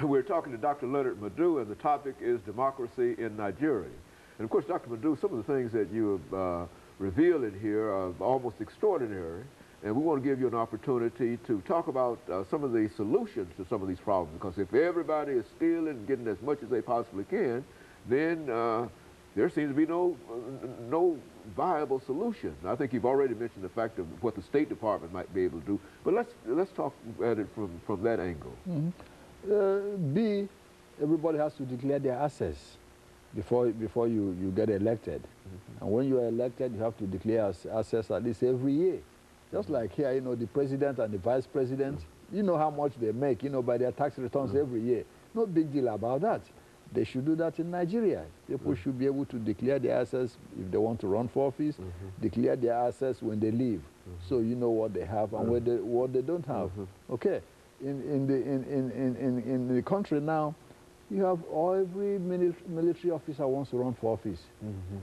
We're talking to Dr. LMadu, and the topic is democracy in Nigeria. And of course, Dr. LMadu, some of the things that you have revealed in here are almost extraordinary. And we want to give you an opportunity to talk about some of the solutions to some of these problems. Because if everybody is stealing and getting as much as they possibly can, then there seems to be no viable solution. I think you've already mentioned the fact of what the State Department might be able to do. But let's talk at it from that angle. B, everybody has to declare their assets before you get elected. And when you are elected, you have to declare assets at least every year. Just like here, you know, the president and the vice president, you know how much they make, you know, by their tax returns every year. No big deal about that. They should do that in Nigeria. People should be able to declare their assets if they want to run for office, declare their assets when they leave, so you know what they have and what they don't have. Okay, in the country now, you have every military officer wants to run for office.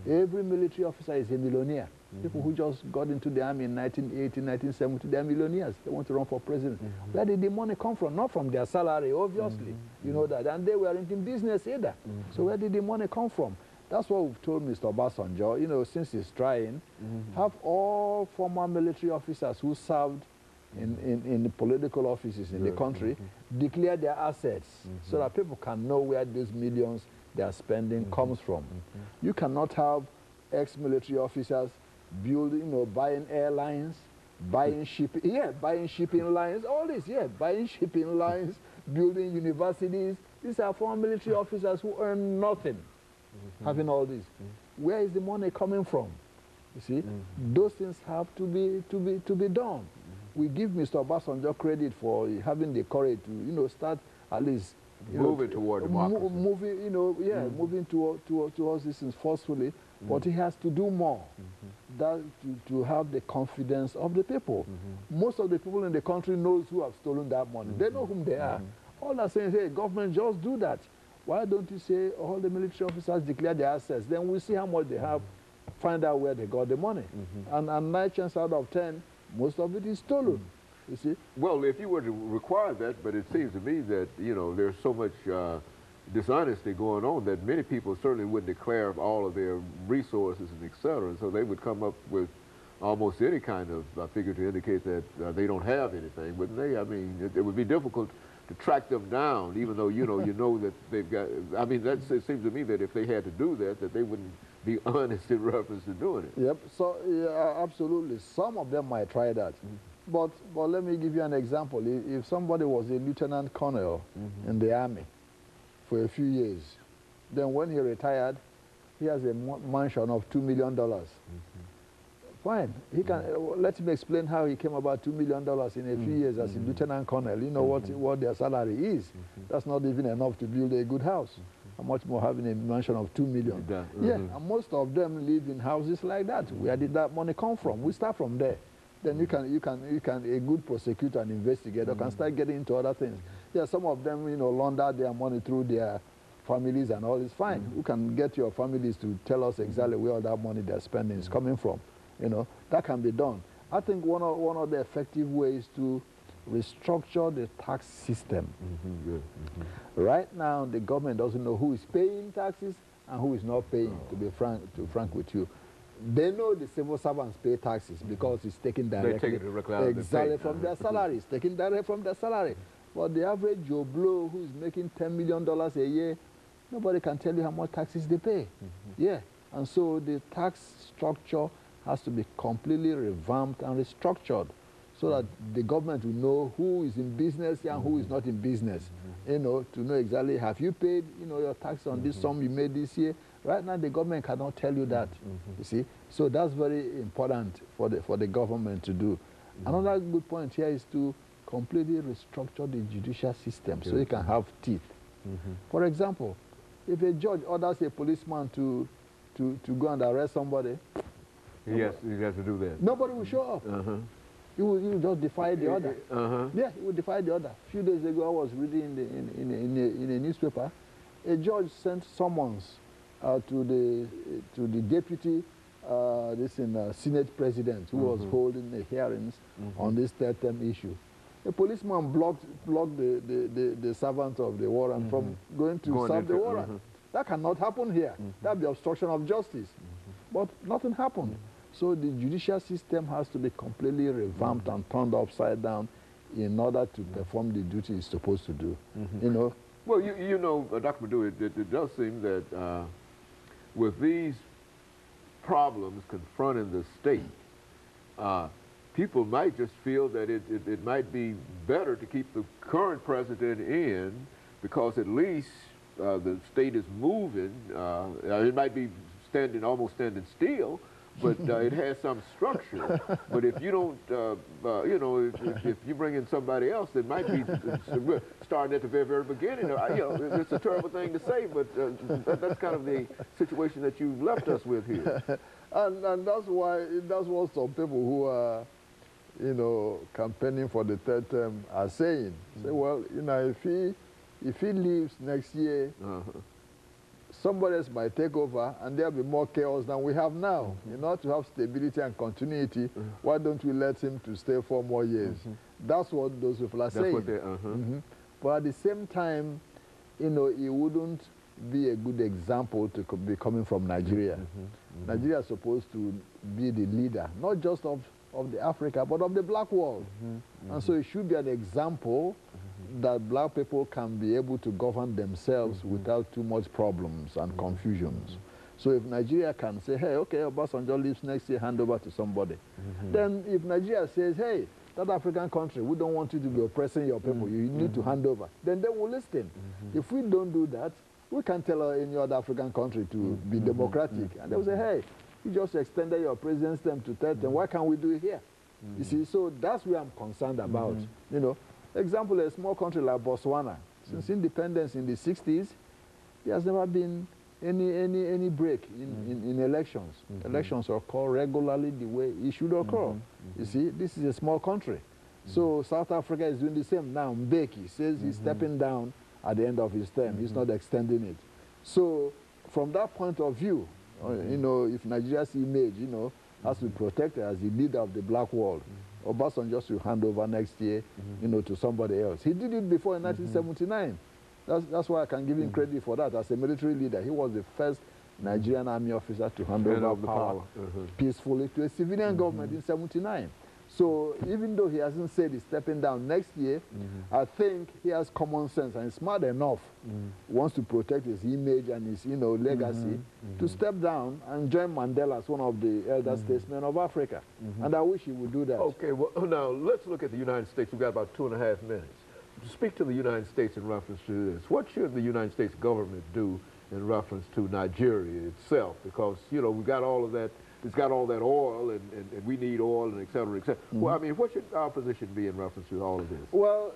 Every military officer is a millionaire. People who just got into the army in 1980, 1970, they are millionaires. They want to run for president. Where did the money come from? Not from their salary, obviously. You know that. And they weren't in business either. So where did the money come from? That's what we've told Mr. Obasanjo. You know, since he's trying, have all former military officers who served in the political offices in the country declare their assets so that people can know where those millions they are spending comes from. You cannot have ex-military officers buying airlines, buying shipping lines, all this, buying shipping lines, building universities. These are former military officers who earn nothing, having all this. Where is the money coming from? You see, those things have to be done. We give Mr. Obasanjo credit for having the courage to, start at least moving toward democracy. Moving towards this things forcefully. But he has to do more to have the confidence of the people. Most of the people in the country knows who have stolen that money. They know whom they are. All they're saying is, hey, government, just do that. Why don't you say all the military officers declare their assets? Then we'll see how much they have, find out where they got the money. And 9 chances out of 10, most of it is stolen. You see? Well, if you were to require that, but it seems to me that, there's so much dishonesty going on that many people certainly wouldn't declare all of their resources and et cetera. So they would come up with almost any kind of figure to indicate that they don't have anything, wouldn't they? I mean, it would be difficult to track them down, even though you know that they've got. I mean, it seems to me that if they had to do that they wouldn't be honest in reference to doing it. Yep. So yeah, absolutely, some of them might try that. But let me give you an example. If somebody was a lieutenant colonel in the army for a few years, then when he retired, he has a mansion of $2 million. Fine. He can let me explain how he came about $2 million in a few years as a lieutenant colonel. You know what their salary is. That's not even enough to build a good house. How much more having a mansion of $2 million? Yeah, and most of them live in houses like that. Where did that money come from? We start from there. Then you can a good prosecutor and investigator can start getting into other things. Yeah, some of them launder their money through their families and all is fine. You can get your families to tell us exactly where all that money they're spending is coming from. That can be done. I think one of the effective ways to restructure the tax system. Right now, the government doesn't know who is paying taxes and who is not paying. To be frank with you, they know the civil servants pay taxes because it's taken directly from their salaries, taken directly from their salary. But the average Joe Blow who is making $10 million a year, nobody can tell you how much taxes they pay. Yeah, and so the tax structure has to be completely revamped and restructured so that the government will know who is in business and who is not in business. To know exactly, have you paid your tax on this sum you made this year? Right now, the government cannot tell you that. You see, so that's very important for the government to do. Another good point here is to completely restructure the judicial system so it can have teeth. For example, if a judge orders a policeman to go and arrest somebody, he has to do that. Nobody will show up. He will just defy the order. Yeah, he will defy the order. A few days ago, I was reading in a newspaper, a judge sent summons to the deputy Senate president who was holding the hearings on this third term issue. A policeman blocked the servant of the warrant from going to serve the warrant. That cannot happen here. That'd be obstruction of justice. But nothing happened. So the judicial system has to be completely revamped and turned upside down in order to perform the duty it's supposed to do. You know. Well, you know, Dr. Madu, it does seem that with these problems confronting the state, people might just feel that it might be better to keep the current president in because at least the state is moving. It might be almost standing still, but it has some structure. But if you don't, you know, if you bring in somebody else, it might be starting at the very, very beginning. You know, it's a terrible thing to say, but that's kind of the situation that you left us with here. And that's what some people who are, you know, campaigning for the third term are saying. Say, well, you know, if he leaves next year, somebody else might take over and there'll be more chaos than we have now. In order to have stability and continuity, why don't we let him to stay 4 more years? That's what those people are saying. What they, But at the same time, you know, it wouldn't be a good example to be coming from Nigeria. Nigeria is supposed to be the leader, not just of the Africa, but of the black world. And so it should be an example that black people can be able to govern themselves without too much problems and confusions. So if Nigeria can say, hey, okay, Obasanjo leaves next year, hand over to somebody. Then if Nigeria says, hey, that African country, we don't want you to be oppressing your people, you need to hand over, then they will listen. If we don't do that, we can tell any other African country to be democratic. And they will say, hey, you just extended your president's term to 30, why can't we do it here? You see, so that's where I'm concerned about. You know, example, a small country like Botswana, since independence in the 60s, there has never been any break in elections. Elections occur regularly the way it should occur. You see, this is a small country. So South Africa is doing the same now. Mbeki says he's stepping down at the end of his term. He's not extending it. So from that point of view, you know, if Nigeria's image, you know, has to be protected as the leader of the black world, Obasanjo just will hand over next year, you know, to somebody else. He did it before in 1979. That's why I can give him credit for that. As a military leader, he was the first Nigerian army officer to hand over power peacefully to a civilian government in 1979. So even though he hasn't said he's stepping down next year, I think he has common sense and is smart enough, wants to protect his image and his, you know, legacy, to step down and join Mandela as one of the elder statesmen of Africa. And I wish he would do that. Okay, well, now let's look at the United States. We've got about 2.5 minutes. Speak to the United States in reference to this. What should the United States government do in reference to Nigeria itself? Because, you know, we've got all of that. It's got all that oil, and we need oil, and et cetera, et cetera. Well, I mean, what should our position be in reference to all of this? Well,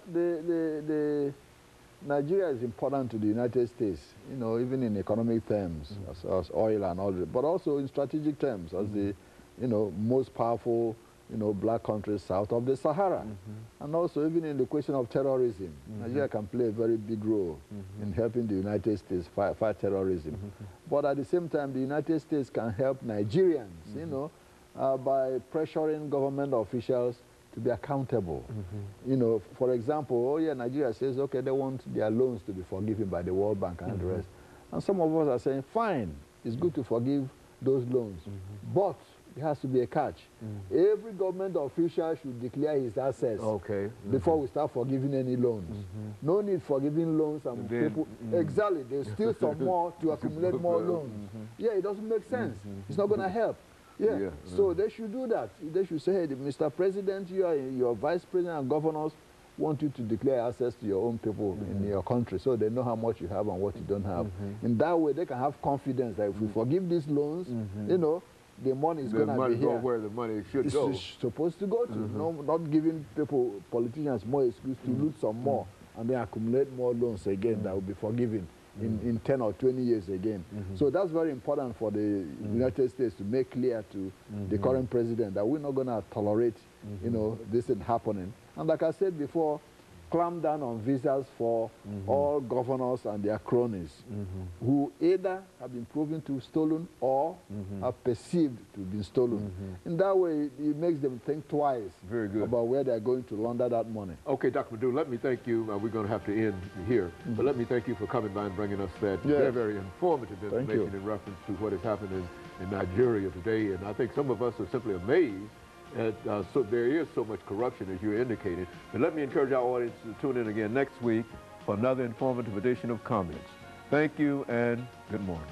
Nigeria is important to the United States, you know, even in economic terms, as oil and all that, but also in strategic terms, as the, you know, most powerful, you know, black countries south of the Sahara. And also even in the question of terrorism, Nigeria can play a very big role in helping the United States fight terrorism. But at the same time, the United States can help Nigerians, you know, by pressuring government officials to be accountable. You know, for example, oh yeah, Nigeria says, okay, they want their loans to be forgiven by the World Bank and the rest. And some of us are saying, fine, it's good to forgive those loans, but there has to be a catch. Every government official should declare his assets before we start forgiving any loans. No need for giving loans and people, exactly, they steal some more to accumulate more loans. Yeah, it doesn't make sense. It's not going to help. Yeah. So they should do that. They should say, hey, Mr. President, your vice president and governors want you to declare access to your own people in your country so they know how much you have and what you don't have. In that way, they can have confidence that if we forgive these loans, you know, the money is going to be here. Where the money should go. It's supposed to go to. No, not giving people, politicians, more excuse to loot some more and then accumulate more loans again that will be forgiven in 10 or 20 years again. So that's very important for the United States to make clear to the current president that we're not going to tolerate, you know, this thing happening. And like I said before, clamp down on visas for all governors and their cronies who either have been proven to have stolen or are perceived to have been stolen. In that way, it makes them think twice about where they're going to launder that money. Okay, Dr. Madu, let me thank you. We're going to have to end here, but let me thank you for coming by and bringing us that very, very informative information in reference to what is happening in Nigeria today. And I think some of us are simply amazed at so there is so much corruption, as you indicated. But let me encourage our audience to tune in again next week for another informative edition of Comments. Thank you and good morning.